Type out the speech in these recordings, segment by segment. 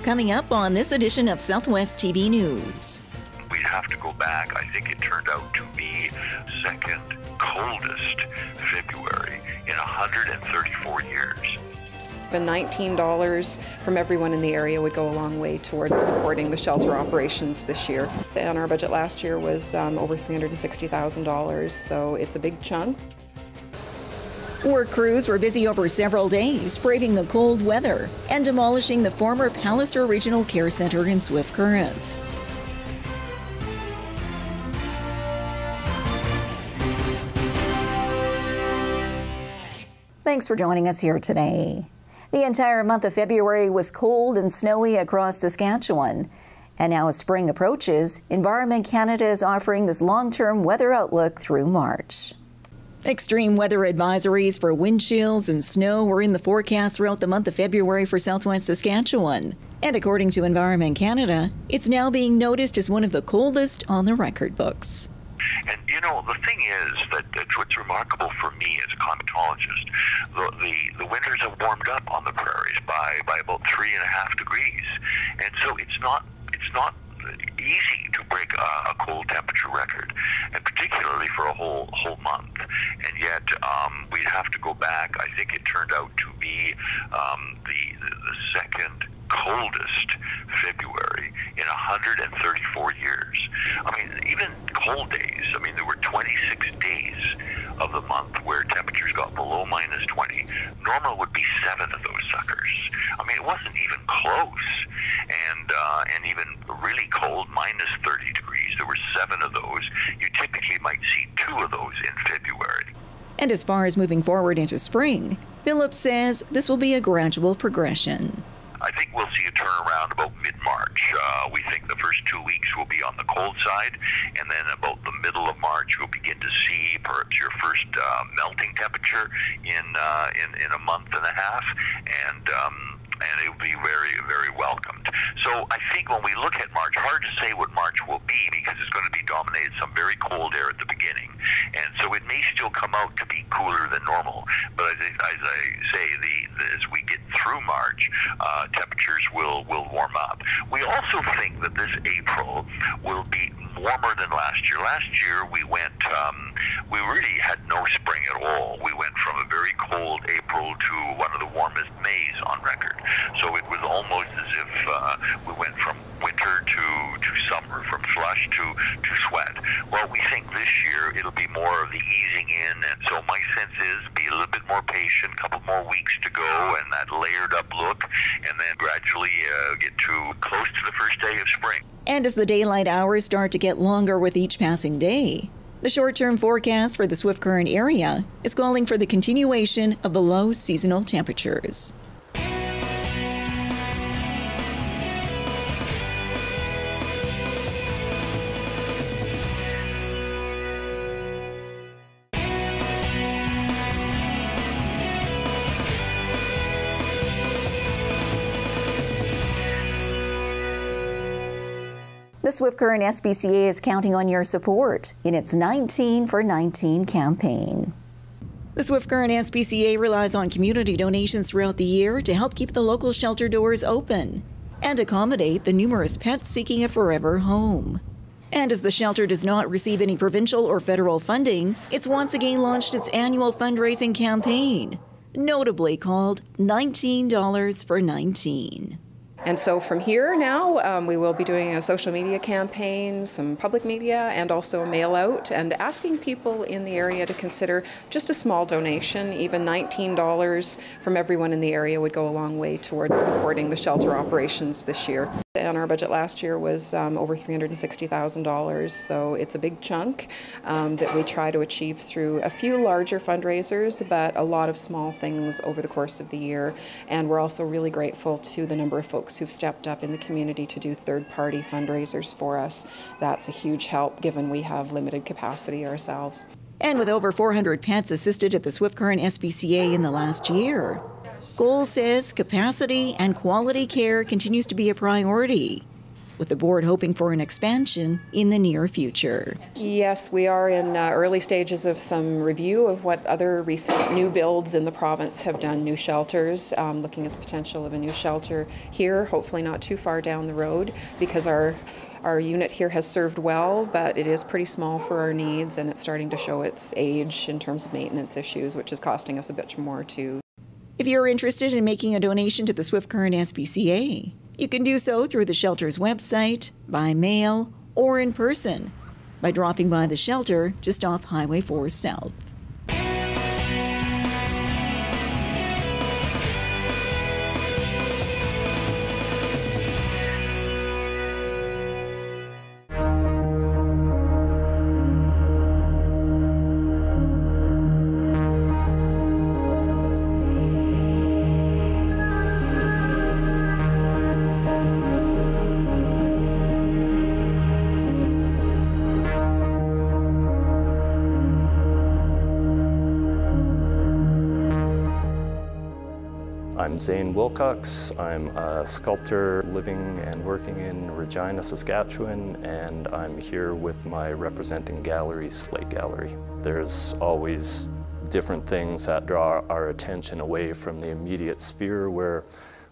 Coming up on this edition of Southwest TV News. We'd have to go back. I think it turned out to be second coldest February in 134 years. And $19 from everyone in the area would go a long way towards supporting the shelter operations this year. And our budget last year was over $360,000, so it's a big chunk. Work crews were busy over several days, braving the cold weather and demolishing the former Palliser Regional Care Center in Swift Current. Thanks for joining us here today. The entire month of February was cold and snowy across Saskatchewan. And now as spring approaches, Environment Canada is offering this long-term weather outlook through March. Extreme weather advisories for wind chills and snow were in the forecast throughout the month of February for southwest Saskatchewan. And according to Environment Canada, it's now being noticed as one of the coldest on the record books. And you know, the thing is that what's remarkable for me as a climatologist, the winters have warmed up on the prairies by about 3.5 degrees, and so it's not easy to break a cold temperature record, and particularly for a whole month. And yet we'd have to go back. I think it turned out to be the second coldest February in 134 years. I mean, even cold days. I mean, there were 26 days of the month where temperatures got below -20. Normal would be 7 of those suckers. I mean, it wasn't even close. And even really cold, -30 degrees, there were 7 of those. You typically might see 2 of those in February. And as far as moving forward into spring, Phillips says this will be a gradual progression. I think we'll see a turnaround about mid-March. We think the first 2 weeks will be on the cold side, and then about the middle of March we'll begin to see perhaps your first melting temperature in a month and a half, and it will be very, very welcomed. So I think when we look at March, hard to say what March will be because it's going to be dominated some very cold air at the beginning, and so it may still come out to be cooler than normal. But as I say, as we get through March, temperatures will warm up. We also think that this April will be warmer than last year. Last year we really had no spring at all. We went from a very cold April to one of the warmest Mays on record. So it was almost as if we went from winter to summer, from slush to sweat. Well, we think this year it'll be more of the easing in, and so my sense is be a little bit more patient, a couple more weeks to go, and that layered up look, and then gradually get to close to the first day of spring. And as the daylight hours start to get longer with each passing day, the short-term forecast for the Swift Current area is calling for the continuation of below seasonal temperatures. The Swift Current SPCA is counting on your support in its 19 for 19 campaign. The Swift Current SPCA relies on community donations throughout the year to help keep the local shelter doors open and accommodate the numerous pets seeking a forever home. And as the shelter does not receive any provincial or federal funding, it's once again launched its annual fundraising campaign, notably called $19 for 19. And so from here now, we will be doing a social media campaign, some public media, and also a mail out, and asking people in the area to consider just a small donation. Even $19 from everyone in the area would go a long way towards supporting the shelter operations this year. And our budget last year was over $360,000, so it's a big chunk that we try to achieve through a few larger fundraisers, but a lot of small things over the course of the year. And we're also really grateful to the number of folks who've stepped up in the community to do third-party fundraisers for us. That's a huge help given we have limited capacity ourselves. And with over 400 pets assisted at the Swift Current SPCA in the last year, Goal says capacity and quality care continues to be a priority. with the board hoping for an expansion in the near future. Yes, we are in early stages of some review of what other recent new builds in the province have done, new shelters, looking at the potential of a new shelter here, hopefully not too far down the road, because our unit here has served well, but it is pretty small for our needs, and it's starting to show its age in terms of maintenance issues, which is costing us a bit more too. If you're interested in making a donation to the Swift Current SPCA, you can do so through the shelter's website, by mail, or in person by dropping by the shelter just off Highway 4 South. I'm Zane Wilcox. I'm a sculptor living and working in Regina, Saskatchewan, and I'm here with my representing gallery, Slate Gallery. There's always different things that draw our attention away from the immediate sphere where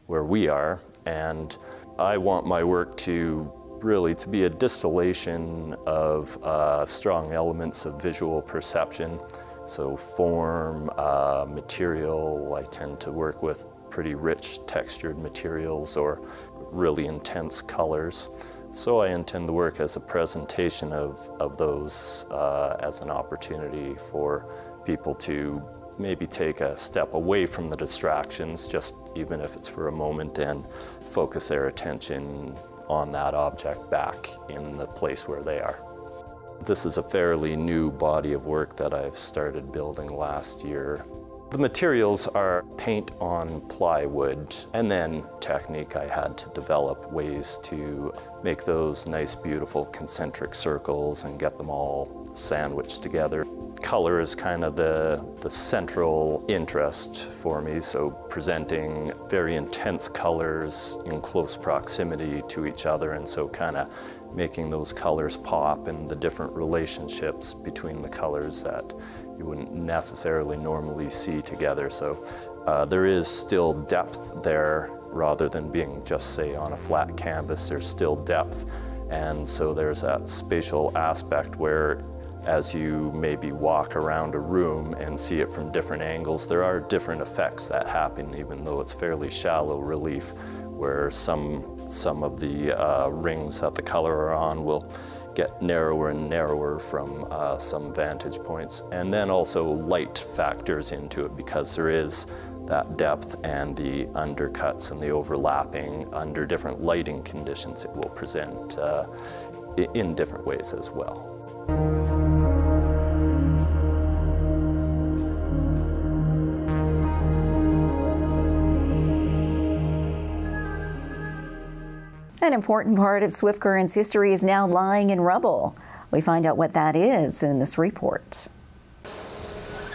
we are, and I want my work to be a distillation of strong elements of visual perception. So form, material, I tend to work with pretty rich textured materials or really intense colors. So I intend the work as a presentation of those as an opportunity for people to maybe take a step away from the distractions, just even if it's for a moment, and focus their attention on that object back in the place where they are. This is a fairly new body of work that I've started building last year. The materials are paint on plywood, and then technique. I had to develop ways to make those nice, beautiful concentric circles and get them all sandwiched together. Color is kind of the central interest for me, so presenting very intense colors in close proximity to each other, and so kind of making those colors pop and the different relationships between the colors that you wouldn't necessarily normally see together. So there is still depth there rather than being just, say, on a flat canvas. There's still depth, and so there's that spatial aspect where as you maybe walk around a room and see it from different angles, there are different effects that happen, even though it's fairly shallow relief, where some of the rings that the color are on will get narrower and narrower from some vantage points. And then also light factors into it, because there is that depth and the undercuts and the overlapping under different lighting conditions. It will present in different ways as well. An important part of Swift Current's history is now lying in rubble. We find out what that is in this report.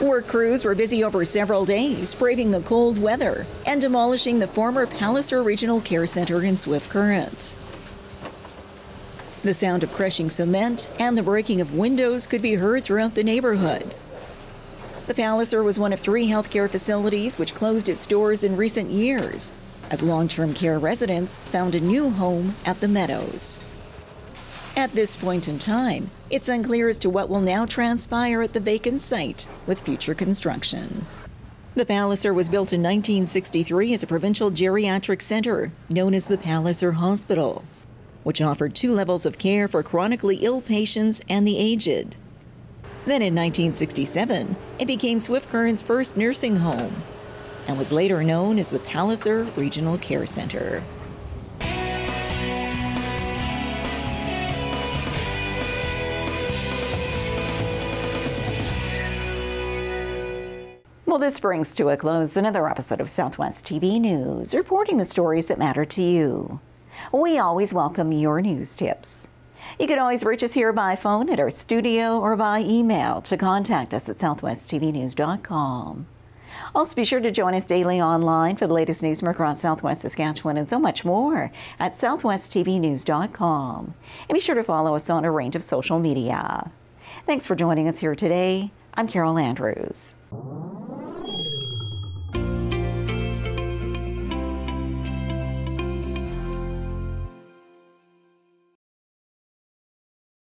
Work crews were busy over several days, braving the cold weather and demolishing the former Palliser Regional Care Center in Swift Current. The sound of crushing cement and the breaking of windows could be heard throughout the neighborhood. The Palliser was one of 3 healthcare facilities which closed its doors in recent years, as long-term care residents found a new home at the Meadows. At this point in time, it's unclear as to what will now transpire at the vacant site with future construction. The Palliser was built in 1963 as a provincial geriatric center known as the Palliser Hospital, which offered 2 levels of care for chronically ill patients and the aged. Then in 1967, it became Swift Current's first nursing home, and was later known as the Palliser Regional Care Center. Well, this brings to a close another episode of Southwest TV News, reporting the stories that matter to you. We always welcome your news tips. You can always reach us here by phone at our studio or by email to contact us at southwesttvnews.com. Also, be sure to join us daily online for the latest news from across Southwest Saskatchewan and so much more at southwesttvnews.com. And be sure to follow us on a range of social media. Thanks for joining us here today. I'm Carol Andrews.